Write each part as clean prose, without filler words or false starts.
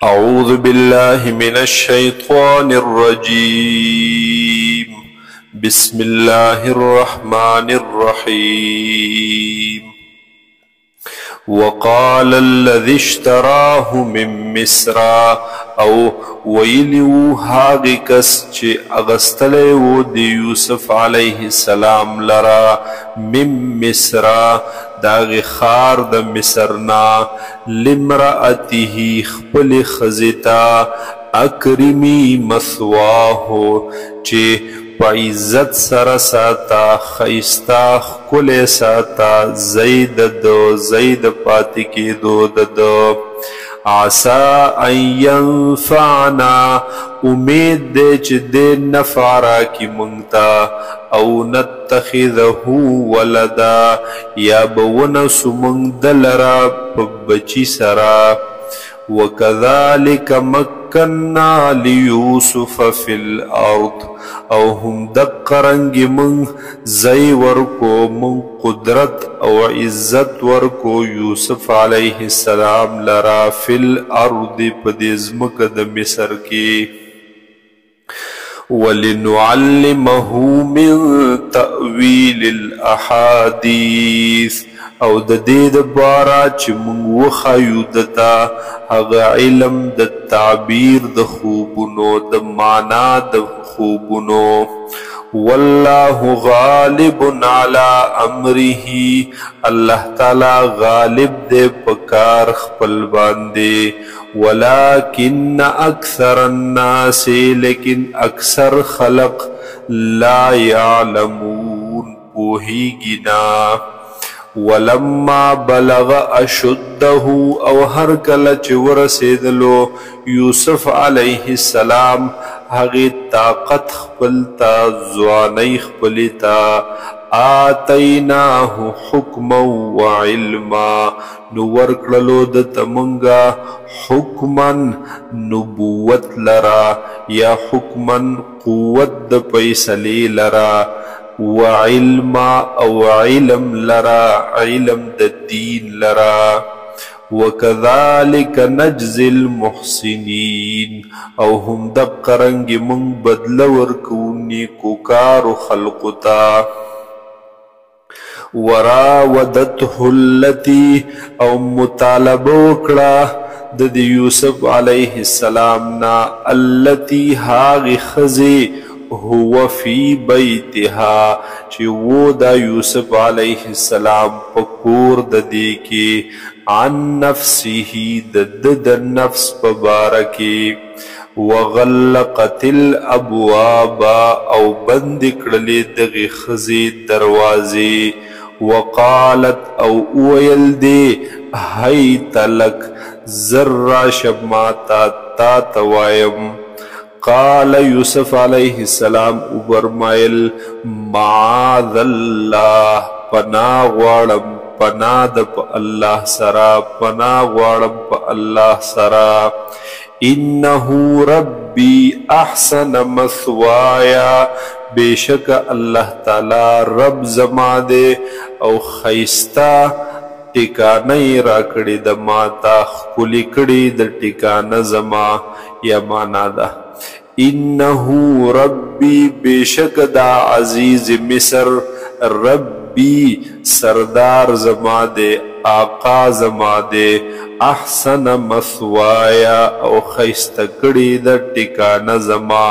أعوذ بالله من الشيطان الرجيم. بسم الله الرحمن الرحيم. وقال الذي اشتراه من مصر، او ویلیو هاغی کس چه اغستلیو دی یوسف علیه السلام لرا من مصر داغی خار د مصرنا لمرأته خپل خزتا اکرمی مثواهو چه عزت سره ساتا خیستا خکل ساتا زید دو زید پاتی کی دو دو عسا ان ینفعنا امید دے چه دے نفعرا کی منگتا او نتخذه ولدا یا بونسو منگ دلرا بچی سرا وكذلك مكنا ليوسف في الأرض او هم دقرنگ من زي ورکو من قدرت او عزت ورکو یوسف علیہ السلام لرا في الأرض پدیزمک د مصر کی ولنعلمه من تأويل الأحاديث او د دې د بارا چې موږ وښیو دته هغه علم د تعبیر د خوبونو د معنا د خوبونو والله غالب على امره الله تعالی غالب دې په کار خپل باندې ولكن اکثر الناس لیکن اکثر خلق لا يعلمون پوهیږي نه ولما بلغ اشده او هر کله چې ورسېدلو یوسف علیه السلام هغې طاقت خپل ته ځوانۍ خپلې ته آتیناه حکما وعلما نو ورکړلو دته مونږه حکما نبوت لرا یا حکما قوت د فیصلې لرا وعلما او علم لرا علم د دین لرا وكذلك نجزي المحسنين او هم دقرنگ من بدل ورکونی کوکار خلقتا وراودته التي او مطالبه وکړه د یوسف علیه السلام نا التي هاغ خزی هو فی بیتها چې و دا یوسف علیه السلام پکور د دې کې عن نفسه د نفس په باره کې وغلقت الابواب او بند کړلې دغې ښځې دروازې وقالت او ویل دې هیت لک زر راشم ماته تا ته وایم قال یوسف علیہ السلام وبرمایل معاذ الله پناه غواړم پناه د الله سره پناه غواړم په الله سره انه ربی احسن مثوایا بیشک الله تعالی رب زما دے او خیستا ټکانه را کړی د ماتا خپلی کړی د ټکانه زما یا معنا ده انه ربی بیشک دا عزیز مصر ربی سردار زما دے آقا زما دے احسن مثوایا او خیسته کړي د ټکانه زما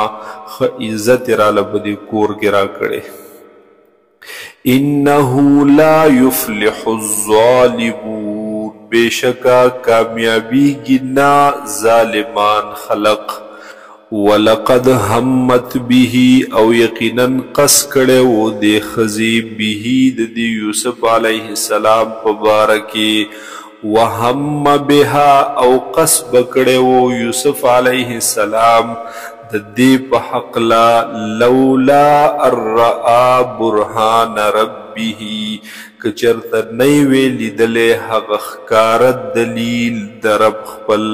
خ عزت را لبدي کور کې را کړي انه لا يفلح الظالمون بیشکا کامیابی گنا ظالمان خلق ولقد همت به او یقینا قص کړي و د خزی به د یوسف علیه السلام مبارکی وهم بها او قصب کړي و یوسف علیه السلام د دې په حق لا لولا الرا برهان ربه کچرته نه ویل دله هغه ښکار دلیل درب خپل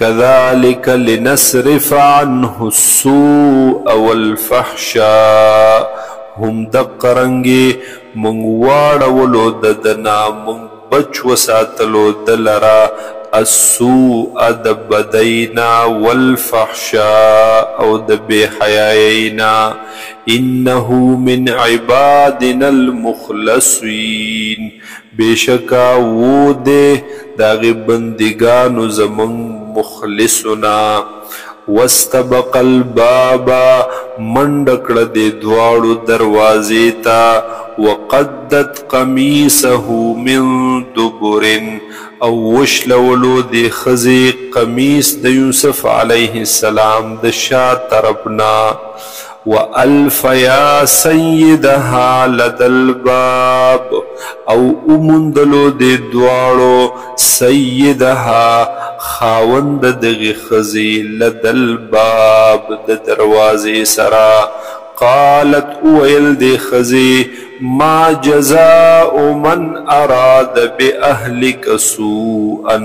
كذلك لنصرف عنه السوء والفحشاء هم دقرنگی منگوار ولو ددنا منگ بچ وساتلو دلرا السوء د بدینا والفحشاء او د بے حیاینا انه من عبادنا المخلصین بیشکا وہ دے داغی بندگانو زمن مخلصنا واستبق البابا منڈکڑ دے دوارو دروازیتا وقدت قمیسه من دبر او وشلولو دے خزی قمیس د یوسف علیہ السلام د شا طرفنا وَأَلْفَ يَا سَيِّدَهَا لَدَى الْبَابِ او امندلو دے دوارو سیدها خاوند دغی خزی لدى الباب د دروازے سرا قالت اویل دے خزی ما جزاء من اراد بأهلك سوءا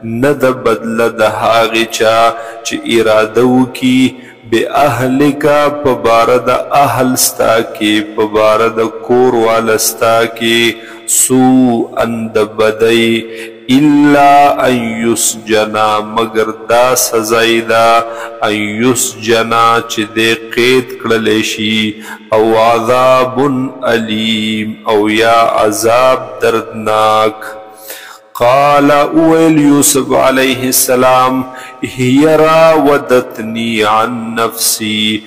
ند بدل دهاغی چا چی ارادو کی بأهلك پبارد اہل ستا کی پبارد کور والستا کی سوءا دبدی الا ان یسجنا مگر دا سزائی دا ان یسجنا چی دے قید کڑلیشی او عذاب علیم او یا عذاب دردناک قال اویل یوسف علیہ السلام ہی راودتنی عن نفسی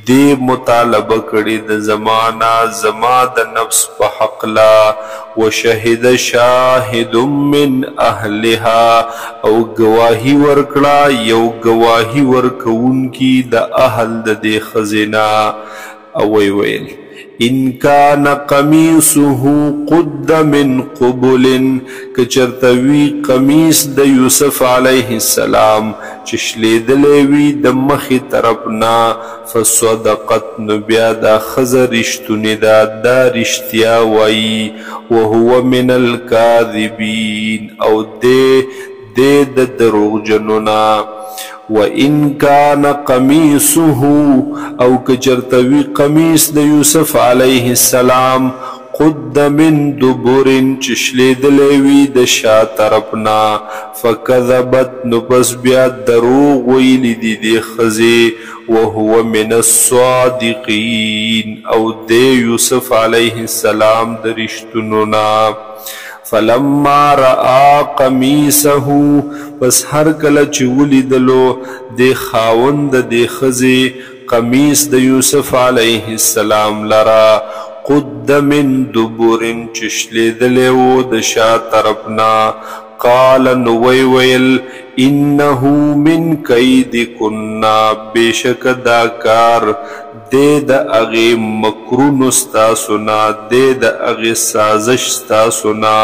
دے مطالبہ کری د زمانہ زما د نفس پا حقلا وشہد شاہد من اہلها او گواہی ورکڑا یو گواہی ورکون کی د اہل د دے خزینا اوی ویل ان کان قمیصه قد من قبل کچرتوی قمیص د یوسف علیہ السلام چشلیدلوی د مخی طرفنا فصدقت نبیا دا خزر رشتونی دا رشتیا وائی وهو من الكاذبین او دے د دروغ جنونا وَإِن كَانَ قَمِيصُهُ او کچرتوی قمیص د یوسف علیہ السلام قد من دبر چشلیدلوی د شا طرفنا فکذبت نپس بیا دروغ ویلی دی خزی وهو من الصادقین او دے یوسف علیہ السلام د رشتنونا فلما رآ قمیصه پس ہر کل چولی دلو دے خاوند دے خزی قمیص د یوسف علیہ السلام لرا قد من دبر چشلی دلیو د شا طرفنا قال نوی ویل انہو من قید کننا بیشک داکار دے دا اغی مکرون استاسونا دے دا اغی سازش استاسونا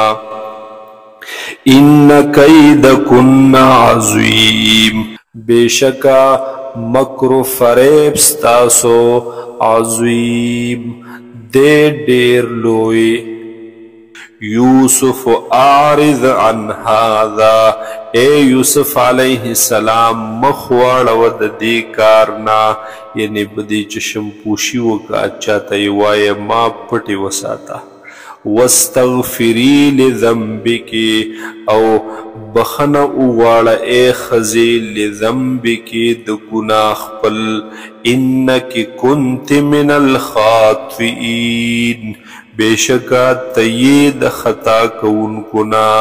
ان قید کننا عظیم بیشکا مکر فریب استاسو عظیم دے دیر لوئی یوسف آرد عن هذا اے یوسف علیہ السلام مخوار ود دی کارنا یعنی بدی چشم پوشی وکا چاہتا یوائی ما پٹی وساتا واستغفری لذنبکی او بخن اوالا اے خزی لذنبکی دگناخ پل انکی کنت من الخاطئین بیشکا تید خطا کون کنا